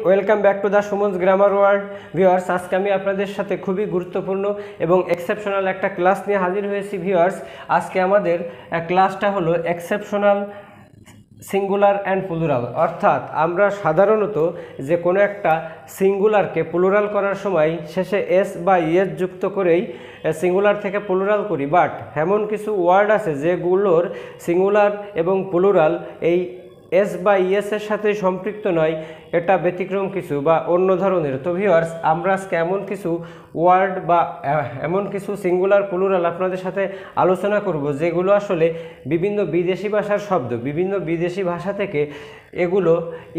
Welcome back to the সুমনস grammar world viewers. আজকে আমি আপনাদের সাথে খুবই গুরুত্বপূর্ণ এবং এক্সেপশনাল একটা ক্লাস নিয়ে হাজির হয়েছি ভিউয়ার্স। আজকে আমাদের ক্লাসটা হলো এক্সেপশনাল সিঙ্গুলার অ্যান্ড প্লুরাল, অর্থাৎ আমরা সাধারণত যে কোনো একটা সিঙ্গুলারকে প্লুরাল করার সময় শেষে এস বা ইয়েস যুক্ত করেই সিঙ্গুলার থেকে প্লুরাল করি, বাট এমন কিছু ওয়ার্ড আছে যেগুলোর সিঙ্গুলার এবং প্লুরাল এই এস বা ইএসের সাথে সম্পৃক্ত নয়, এটা ব্যতিক্রম কিছু বা অন্য ধরনের। তো ভিউয়ার্স, আমরা আজকে এমন কিছু ওয়ার্ড বা এমন কিছু সিঙ্গুলার প্লুরাল আপনাদের সাথে আলোচনা করব যেগুলো আসলে বিভিন্ন বিদেশি ভাষার শব্দ, বিভিন্ন বিদেশি ভাষা থেকে এগুলো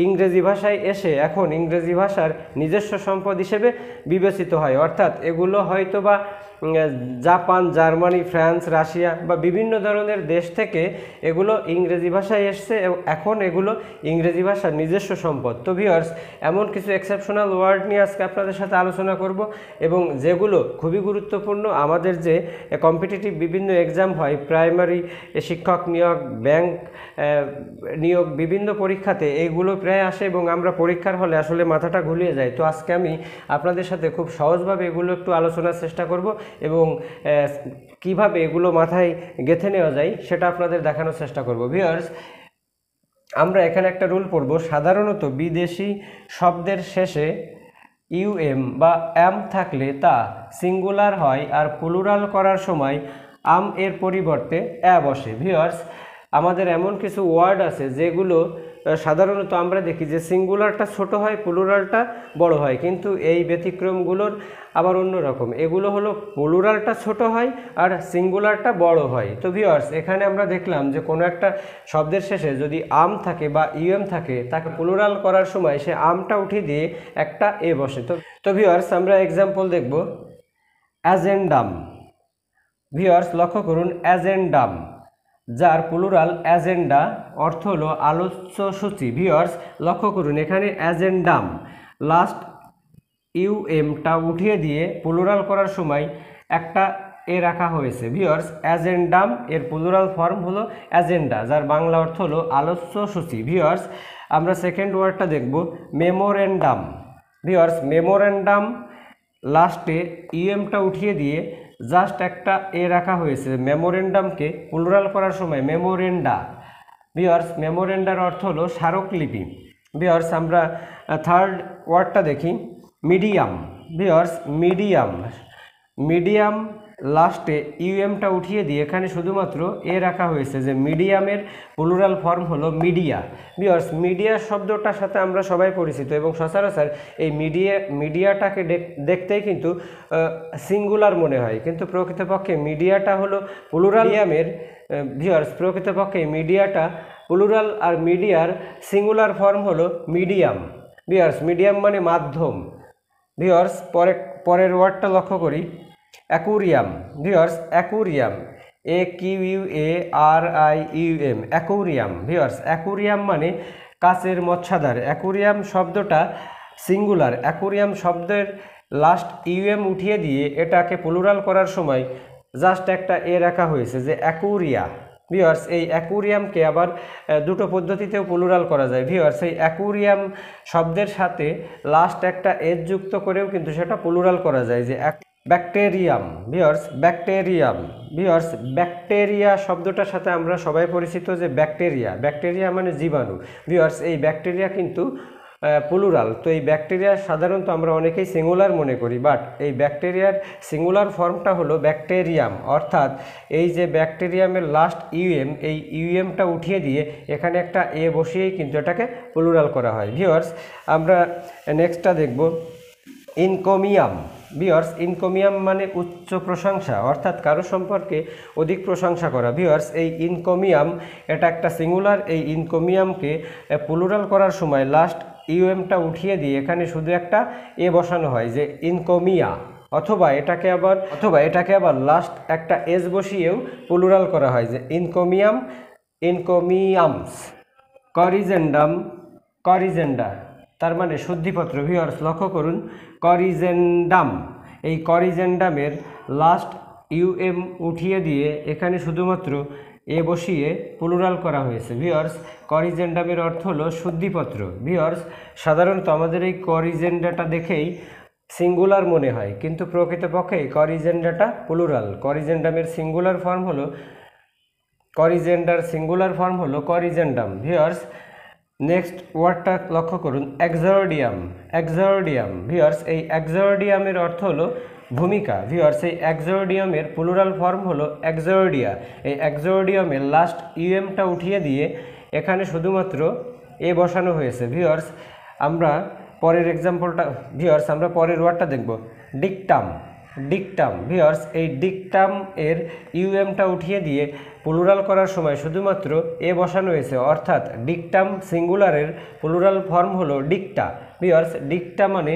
ইংরেজি ভাষায় এসে এখন ইংরেজি ভাষার নিজস্ব সম্পদ হিসেবে বিবেচিত হয়। অর্থাৎ এগুলো হয়তো বা জাপান, জার্মানি, ফ্রান্স, রাশিয়া বা বিভিন্ন ধরনের দেশ থেকে এগুলো ইংরেজি ভাষায় এসছে, এখন এগুলো ইংরেজি ভাষার নিজস্ব সম্পদ। তো ভিউয়ার্স, এমন কিছু এক্সেপশনাল ওয়ার্ড নিয়ে আজকে আপনাদের সাথে আলোচনা করব এবং যেগুলো খুবই গুরুত্বপূর্ণ। আমাদের যে কম্পিটিটিভ বিভিন্ন এক্সাম হয়, প্রাইমারি শিক্ষক নিয়োগ, ব্যাংক নিয়োগ, বিভিন্ন পরীক্ষাতে এইগুলো প্রায় আসে এবং আমরা পরীক্ষার হলে আসলে মাথাটা ঘুরিয়ে যায়। তো আজকে আমি আপনাদের সাথে খুব সহজভাবে এগুলো একটু আলোচনার চেষ্টা করব এবং কিভাবে এগুলো মাথায় গেঁথে নেওয়া যায় সেটা আপনাদের দেখানোর চেষ্টা করব। ভিউয়ার্স, আমরা এখানে একটা রুল পড়ব। সাধারণত বিদেশি শব্দের শেষে ইউএম বা এম থাকলে তা সিঙ্গুলার হয় আর প্লুরাল করার সময় আম এর পরিবর্তে এ বসে। ভিউয়ার্স, আমাদের এমন কিছু ওয়ার্ড আছে যেগুলো সাধারণত আমরা দেখি যে সিঙ্গুলারটা ছোট হয়, প্লুরালটা বড় হয়, কিন্তু এই ব্যতিক্রমগুলোর আবার অন্যরকম। এগুলো হলো প্লুরালটা ছোট হয় আর সিঙ্গুলারটা বড় হয়। তো ভিউয়ার্স, এখানে আমরা দেখলাম যে কোনো একটা শব্দের শেষে যদি আম থাকে বা ইউএম থাকে, তাকে প্লুরাল করার সময় সে আমটা উঠিয়ে দিয়ে একটা এ বসে। তো ভিউয়ার্স, আমরা এক্সাম্পল দেখব। অ্যাজেন্ডাম। ভিউয়ার্স, লক্ষ্য করুন, অ্যাজেন্ডাম, যার প্লুরাল অ্যাজেন্ডা, অর্থ হলো আলোচ্য সূচি। ভিউয়ার্স, লক্ষ্য করুন, এখানে অ্যাজেন্ডাম লাস্ট ইউএমটা উঠিয়ে দিয়ে প্লুরাল করার সময় একটা এ রাখা হয়েছে। ভিউয়ার্স, অ্যাজেন্ডাম এর প্লুরাল ফর্ম হলো অ্যাজেন্ডা, যার বাংলা অর্থ হলো আলোচ্য সূচি। ভিউয়ার্স, আমরা সেকেন্ড ওয়ার্ডটা দেখব, মেমোরেন্ডাম। ভিউয়ার্স, মেমোরেন্ডাম লাস্টে ইউএমটা উঠিয়ে দিয়ে জাস্ট একটা এ রাখা হয়েছে। মেমোরেন্ডামকে প্লুরাল করার সময় মেমোরেন্ডা। ভিউয়ার্স, মেমোরেন্ডার অর্থ হলো স্মারকলিপি। ভিউয়ার্স, আমরা থার্ড ওয়ার্ডটা দেখি, মিডিয়াম। ভিউয়ার্স, মিডিয়াম, মিডিয়াম লাস্টে ইউএমটা উঠিয়ে দিয়ে এখানে শুধুমাত্র এ রাখা হয়েছে যে মিডিয়ামের প্লুরাল ফর্ম হলো মিডিয়া। ভিউয়ার্স, মিডিয়া শব্দটার সাথে আমরা সবাই পরিচিত এবং সচরাচর এই মিডিয়াটাকে দেখতেই কিন্তু সিঙ্গুলার মনে হয়, কিন্তু প্রকৃতপক্ষে মিডিয়াটা হলো প্লুরালিয়ামের। ভিউয়ার্স, প্রকৃতপক্ষে মিডিয়াটা প্লুরাল আর মিডিয়ার সিঙ্গুলার ফর্ম হলো মিডিয়াম। ভিউয়ার্স, মিডিয়াম মানে মাধ্যম। ভিউয়ার্স, পরের ওয়ার্ডটা লক্ষ্য করি, aquarium. Viewers, aquarium, AQUARIUM, aquarium. Viewers, aquarium মানে কাচের মৎস্যাধার। অ্যাকুরিয়াম শব্দটা সিঙ্গুলার। অ্যাকুরিয়াম শব্দের লাস্ট ইউএম উঠিয়ে দিয়ে এটাকে প্লুরাল করার সময় জাস্ট একটা এ রাখা হয়েছে যে অ্যাকুরিয়া। ভিউয়ার্স, এই অ্যাকুরিয়ামকে আবার দুটো পদ্ধতিতেও প্লুরাল করা যায়। ভিউয়ার্স, এই অ্যাকুরিয়াম শব্দের সাথে লাস্ট একটা এজ যুক্ত করেও কিন্তু সেটা প্লুরাল করা যায়, যে bacterium. Viewers, bacterium. Viewers, bacteria শব্দটার সাথে আমরা সবাই পরিচিত যে ব্যাকটেরিয়া। ব্যাকটেরিয়া মানে জীবাণু। ভিউয়ার্স, এই ব্যাকটেরিয়া কিন্তু প্লুরাল। তো এই ব্যাকটেরিয়া সাধারণত আমরা অনেকেই সিঙ্গুলার মনে করি, বাট এই ব্যাকটেরিয়ার সিঙ্গুলার ফর্মটা হলো ব্যাকটেরিয়াম। অর্থাৎ এই যে ব্যাকটেরিয়ামের লাস্ট ইউএম, এই ইউএমটা উঠিয়ে দিয়ে এখানে একটা এ বসিয়েই কিন্তু এটাকে প্লুরাল করা হয়। ভিউয়ার্স, আমরা নেক্সটটা দেখব, ইনকোমিয়াম। ভিউয়ার্স, ইনকোমিয়াম মানে উচ্চ প্রশংসা, অর্থাৎ কারো সম্পর্কে অধিক প্রশংসা করা। ভিউয়ার্স, এই ইনকোমিয়াম এটা একটা সিঙ্গুলার। এই ইনকোমিয়ামকে প্লুরাল করার সময় লাস্ট ইউএমটা উঠিয়ে দিয়ে এখানে শুধু একটা এ বসানো হয় যে ইনকোমিয়া, অথবা এটাকে আবার লাস্ট একটা এস বসিয়েও প্লুরাল করা হয় যে ইনকোমিয়াম, ইনকোমিয়ামস। করিজেন্ডাম, করিজেন্ডা, তার মানে শুদ্ধিপত্র। ভিউয়ার্স, লক্ষ্য করুন, করিজেন্ডাম, এই করিজেন্ডামের লাস্ট ইউএম উঠিয়ে দিয়ে এখানে শুধুমাত্র এ বসিয়ে প্লুরাল করা হয়েছে। ভিউয়ার্স করিজেন্ডামের অর্থ হলো শুদ্ধিপত্র। ভিউয়ার্স সাধারণত আমাদের এই করিজেন্ডাটা দেখেই সিঙ্গুলার মনে হয়, কিন্তু প্রকৃতপক্ষে করিজেন্ডাটা প্লুরাল। করিজেন্ডামের সিঙ্গুলার ফর্ম হলো করিজেন্ডাম। ভিউয়ার্স নেক্সট ওয়ার্ডটা লক্ষ্য করুন, এক্সর্ডিয়াম। ভিউয়ার্স এই এক্সর্ডিয়ামের অর্থ হলো ভূমিকা। ভিউয়ার্স এই এক্সর্ডিয়ামের প্লুরাল ফর্ম হলো এক্সর্ডিয়া। এই এক্সর্ডিয়ামের লাস্ট ইউএমটা উঠিয়ে দিয়ে এখানে শুধুমাত্র এ বসানো হয়েছে। ভিউয়ার্স আমরা পরের ওয়ার্ডটা দেখব, ডিকটাম। ভিউয়ার্স এই ডিকটাম এর ইউএমটা উঠিয়ে দিয়ে প্লুরাল করার সময় শুধুমাত্র এ বসানো হয়েছে, অর্থাৎ ডিকটাম সিঙ্গুলারের প্লুরাল ফর্ম হলো ডিকটা। ভিউয়ার্স ডিকটা মানে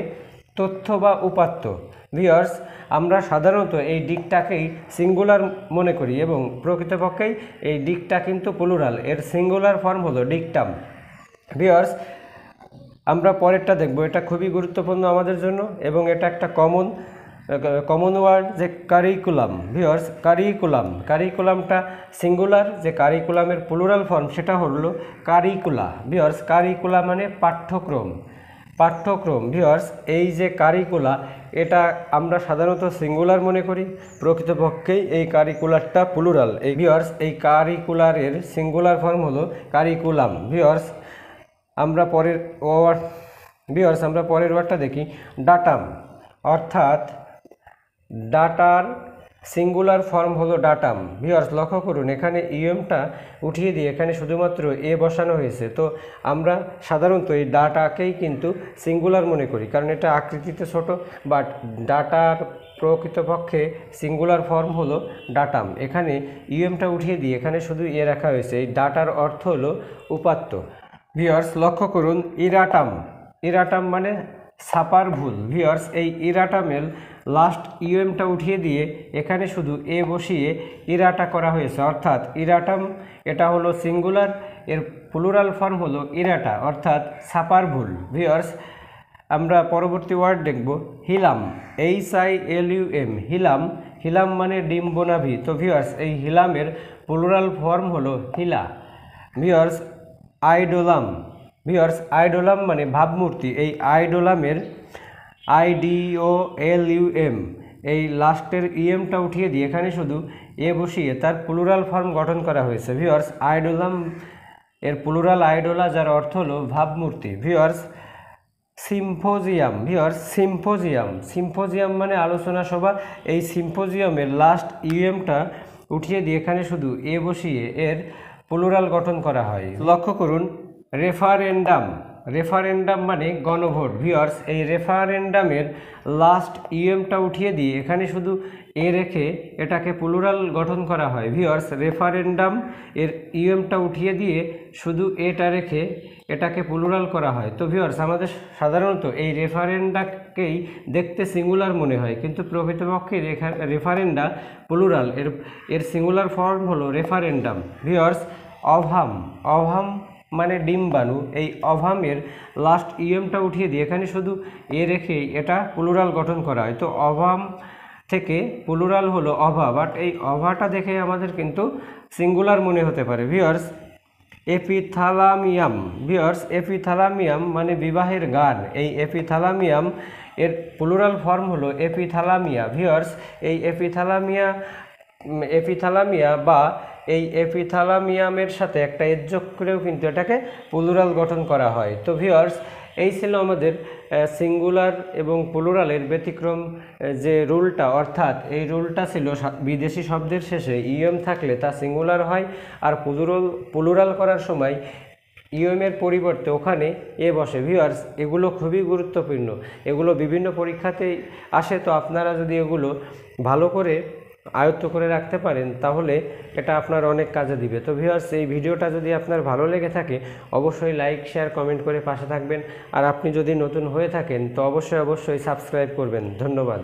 তথ্য বা উপাত্ত। ভিউয়ার্স আমরা সাধারণত এই ডিকটাকেই সিঙ্গুলার মনে করি এবং প্রকৃতপক্ষেই এই ডিকটা কিন্তু প্লুরাল, এর সিঙ্গুলার ফর্ম হলো ডিকটাম। ভিউয়ার্স আমরা পরেরটা দেখব, এটা খুবই গুরুত্বপূর্ণ আমাদের জন্য এবং এটা একটা কমন ওয়ার্ড, যে কারিকুলাম। ভিউয়ার্স কারিকুলামটা সিঙ্গুলার, যে কারিকুলামের প্লুরাল ফর্ম সেটা হলো কারিকুলা। ভিউয়ার্স কারিকুলা মানে পাঠ্যক্রম। ভিউয়ার্স এই যে কারিকুলা, এটা আমরা সাধারণত সিঙ্গুলার মনে করি, প্রকৃতপক্ষেই এই কারিকুলারটা প্লুরাল। ভিউয়ার্স এই কারিকুলারের সিঙ্গুলার ফর্ম হলো কারিকুলাম। ভিউয়ার্স আমরা পরের ওয়ার্ডটা দেখি, ডাটাম, অর্থাৎ ডাটার সিঙ্গুলার ফর্ম হলো ডাটাম। ভিউয়ার্স লক্ষ্য করুন এখানে ইউএমটা উঠিয়ে দিয়ে এখানে শুধুমাত্র এ বসানো হয়েছে। তো আমরা সাধারণত এই ডাটাকেই কিন্তু সিঙ্গুলার মনে করি, কারণ এটা আকৃতিতে ছোট, বাট ডাটার প্রকৃতপক্ষে সিঙ্গুলার ফর্ম হলো ডাটাম। এখানে ইউএমটা উঠিয়ে দিয়ে এখানে শুধু এ রাখা হয়েছে। এই ডাটার অর্থ হলো উপাত্ত। ভিউয়ার্স লক্ষ্য করুন, ইরাটাম মানে ছাপার ভুল। ভিউয়ার্স এই ইরাটামের লাস্ট ইউএমটা উঠিয়ে দিয়ে এখানে শুধু এ বসিয়ে ইরাটা করা হয়েছে, অর্থাৎ ইরাটাম এটা হলো সিঙ্গুলার, এর প্লুরাল ফর্ম হলো ইরাটা, অর্থাৎ ছাপার ভুল। ভিউয়ার্স আমরা পরবর্তী ওয়ার্ড দেখব, হিলাম, হিলাম মানে ডিম্বনাভি। তো ভিউয়ার্স এই হিলামের প্লুরাল ফর্ম হলো হিলা। ভিউয়ার্স আইডোলাম মানে ভাবমূর্তি। এই আইডোলামের IDOLUM এই লাস্টের ইএমটা উঠিয়ে দিয়ে এখানে শুধু এ বসিয়ে তার প্লুরাল ফর্ম গঠন করা হয়েছে। ভিউয়ার্স আইডোলাম এর প্লুরাল আইডোলা, যার অর্থ হলো ভাবমূর্তি। ভিউয়ার্স সিম্পোজিয়াম মানে আলোচনা সভা। এই সিম্পোজিয়ামের লাস্ট ইউএমটা উঠিয়ে দিয়ে এখানে শুধু এ বসিয়ে এর প্লুরাল গঠন করা হয়। লক্ষ্য করুন, রেফারেন্ডাম মানে গণভোট। ভিউয়ার্স এই রেফারেন্ডামের লাস্ট ইউএমটা উঠিয়ে দিয়ে এখানে শুধু এ রেখে এটাকে প্লুরাল গঠন করা হয়। ভিউয়ার্স রেফারেন্ডাম এর ইউএমটা উঠিয়ে দিয়ে শুধু এটা রেখে এটাকে প্লুরাল করা হয়। তো ভিউয়ার্স আমাদের সাধারণত এই রেফারেন্ডাকেই দেখতে সিঙ্গুলার মনে হয়, কিন্তু প্রকৃতপক্ষে রেফারেন্ডা প্লুরাল, এর সিঙ্গুলার ফর্ম হলো রেফারেন্ডাম। ভিউয়ার্স অভাম মানে ডিম্বাণু। এই অভামের লাস্ট ইউএমটা উঠিয়ে দিয়ে এখানে শুধু এ রেখে এটা প্লুরাল গঠন করা হয়। তো অভাম থেকে প্লুরাল হলো অভা, বাট এই অভাটা দেখে আমাদের কিন্তু সিঙ্গুলার মনে হতে পারে। ভিউয়ার্স এপিথালামিয়াম মানে বিবাহের গান। এই এপিথালামিয়াম এর প্লুরাল ফর্ম হলো এপিথালামিয়া। ভিউয়ার্স এই এপিথালামিয়া বা এই এপিথালামিয়ামের সাথে একটা এজ যোগ করেও কিন্তু এটাকে প্লুরাল গঠন করা হয়। তো ভিউয়ার্স এই ছিল আমাদের সিঙ্গুলার এবং প্লুরালের ব্যতিক্রম যে রুলটা, অর্থাৎ এই রুলটা ছিল বিদেশি শব্দের শেষে ইএম থাকলে তা সিঙ্গুলার হয়, আর প্লুরাল করার সময় ইএমের পরিবর্তে ওখানে এ বসে। ভিউয়ার্স এগুলো খুবই গুরুত্বপূর্ণ, এগুলো বিভিন্ন পরীক্ষাতেই আসে। তো আপনারা যদি এগুলো ভালো করে আয়ত্ত করে রাখতে পারেন তাহলে এটা আপনার অনেক কাজে দিবে। তো ভিউয়ার্স এই ভিডিওটা যদি আপনার ভালো লেগে থাকে অবশ্যই লাইক শেয়ার কমেন্ট করে পাশে থাকবেন, আর আপনি যদি নতুন হয়ে থাকেন তো অবশ্যই সাবস্ক্রাইব করবেন। ধন্যবাদ।